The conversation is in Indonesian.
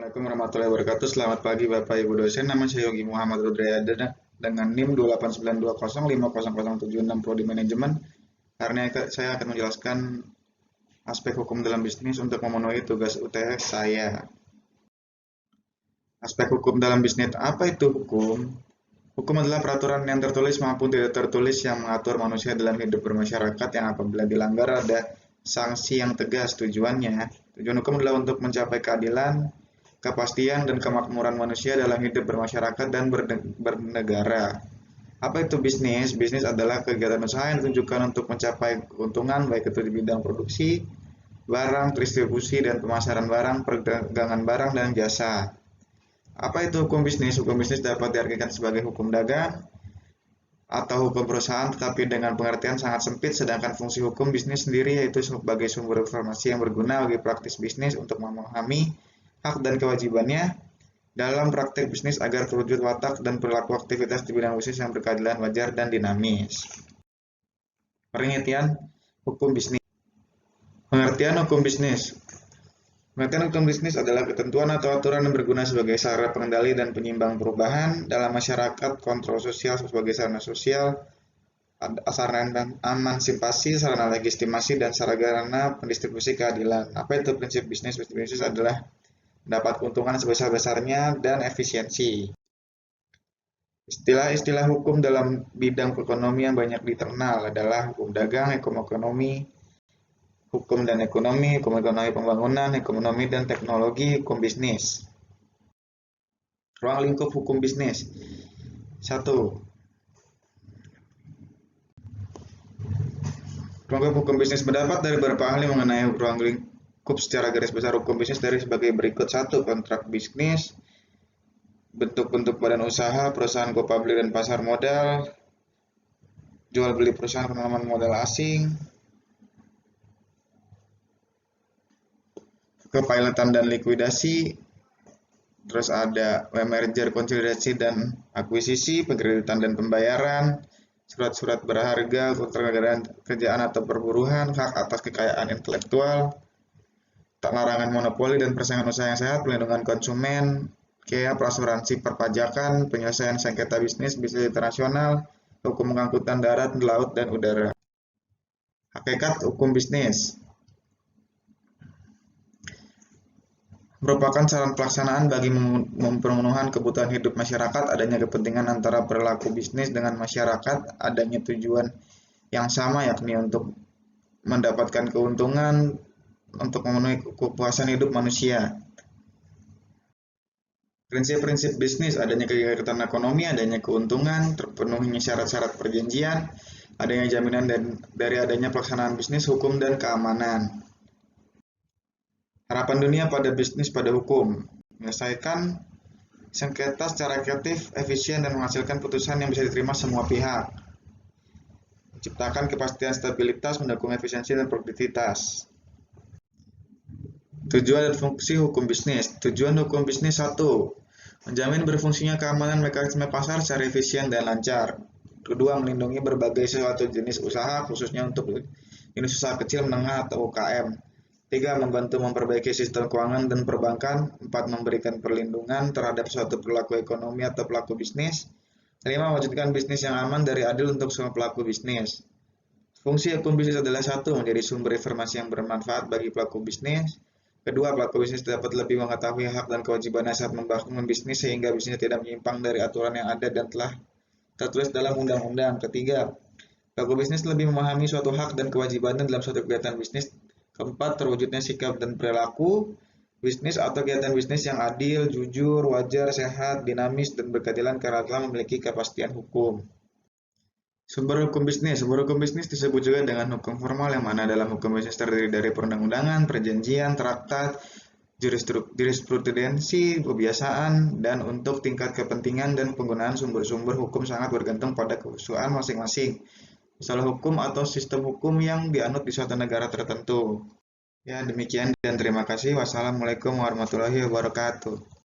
Assalamualaikum warahmatullahi wabarakatuh. Selamat pagi Bapak Ibu dosen. Nama saya Yogi Muhammad Rudrayada dengan NIM 289205076 Prodi Manajemen. Karena saya akan menjelaskan aspek hukum dalam bisnis untuk memenuhi tugas UTS saya. Aspek hukum dalam bisnis, apa itu hukum? Hukum adalah peraturan yang tertulis maupun tidak tertulis yang mengatur manusia dalam hidup bermasyarakat yang apabila dilanggar ada sanksi yang tegas. Tujuan hukum adalah untuk mencapai keadilan, kepastian, dan kemakmuran manusia dalam hidup bermasyarakat dan bernegara. Apa itu bisnis? Bisnis adalah kegiatan usaha yang ditujukan untuk mencapai keuntungan, baik itu di bidang produksi, barang, distribusi, dan pemasaran barang, perdagangan barang, dan jasa. Apa itu hukum bisnis? Hukum bisnis dapat diartikan sebagai hukum dagang atau hukum perusahaan, tetapi dengan pengertian sangat sempit, sedangkan fungsi hukum bisnis sendiri yaitu sebagai sumber informasi yang berguna bagi praktis bisnis untuk memahami hak dan kewajibannya dalam praktik bisnis agar terwujud watak dan perilaku aktivitas di bidang bisnis yang berkeadilan, wajar, dan dinamis. Pengertian hukum bisnis. Pengertian hukum bisnis. Pengertian hukum bisnis adalah ketentuan atau aturan yang berguna sebagai sarana pengendali dan penyimbang perubahan dalam masyarakat, kontrol sosial sebagai sarana sosial, sarana emansipasi, sarana legitimasi, dan sarana pendistribusi keadilan. Apa itu prinsip bisnis? Prinsip bisnis adalah dapat keuntungan sebesar-besarnya dan efisiensi. Istilah-istilah hukum dalam bidang ekonomi yang banyak dikenal adalah hukum dagang, hukum ekonomi, hukum dan ekonomi, hukum ekonomi pembangunan, ekonomi dan teknologi, hukum bisnis. Ruang lingkup hukum bisnis. 1. Ruang lingkup hukum bisnis mendapat dari beberapa ahli mengenai ruang lingkup secara garis besar hukum bisnis dari sebagai berikut. 1. Kontrak bisnis, bentuk-bentuk badan usaha, perusahaan go public dan pasar modal, jual beli perusahaan penanaman modal asing, kepilotan dan likuidasi, terus ada merger, konsolidasi dan akuisisi, pengreditan dan pembayaran, surat-surat berharga, ketenagaan kerjaan atau perburuhan, hak atas kekayaan intelektual, larangan monopoli dan persaingan usaha yang sehat, pelindungan konsumen, asuransi perpajakan, penyelesaian sengketa bisnis, bisnis internasional, hukum angkutan darat, laut, dan udara. Hakikat hukum bisnis merupakan saran pelaksanaan bagi pemenuhan kebutuhan hidup masyarakat, adanya kepentingan antara perilaku bisnis dengan masyarakat, adanya tujuan yang sama yakni untuk mendapatkan keuntungan untuk memenuhi kepuasan hidup manusia. Prinsip-prinsip bisnis, adanya kegiatan ekonomi, adanya keuntungan, terpenuhinya syarat-syarat perjanjian, adanya jaminan dari adanya pelaksanaan bisnis, hukum, dan keamanan. Harapan dunia pada bisnis pada hukum, menyelesaikan sengketa secara kreatif, efisien, dan menghasilkan putusan yang bisa diterima semua pihak. Menciptakan kepastian stabilitas, mendukung efisiensi dan produktivitas. Tujuan dan fungsi hukum bisnis. Tujuan hukum bisnis 1. Menjamin berfungsinya keamanan mekanisme pasar secara efisien dan lancar. 2. Melindungi berbagai suatu jenis usaha, khususnya untuk jenis usaha kecil, menengah, atau UKM. 3. Membantu memperbaiki sistem keuangan dan perbankan. 4. Memberikan perlindungan terhadap suatu perilaku ekonomi atau pelaku bisnis. 5. Mewujudkan bisnis yang aman dari adil untuk semua pelaku bisnis. Fungsi hukum bisnis adalah 1. Menjadi sumber informasi yang bermanfaat bagi pelaku bisnis. 2. Pelaku bisnis dapat lebih mengetahui hak dan kewajibannya saat membangun bisnis sehingga bisnisnya tidak menyimpang dari aturan yang ada dan telah tertulis dalam undang-undang. 3. Pelaku bisnis lebih memahami suatu hak dan kewajibannya dalam suatu kegiatan bisnis. 4. Terwujudnya sikap dan perilaku bisnis atau kegiatan bisnis yang adil, jujur, wajar, sehat, dinamis, dan berkeadilan karena telah memiliki kepastian hukum. Sumber hukum bisnis. Sumber hukum bisnis disebut juga dengan hukum formal, yang mana dalam hukum bisnis terdiri dari perundang-undangan, perjanjian, traktat, jurisprudensi, kebiasaan, dan untuk tingkat kepentingan dan penggunaan sumber-sumber hukum sangat bergantung pada kehusuan masing-masing masalah hukum atau sistem hukum yang dianut di suatu negara tertentu. Ya, demikian dan terima kasih. Wassalamualaikum warahmatullahi wabarakatuh.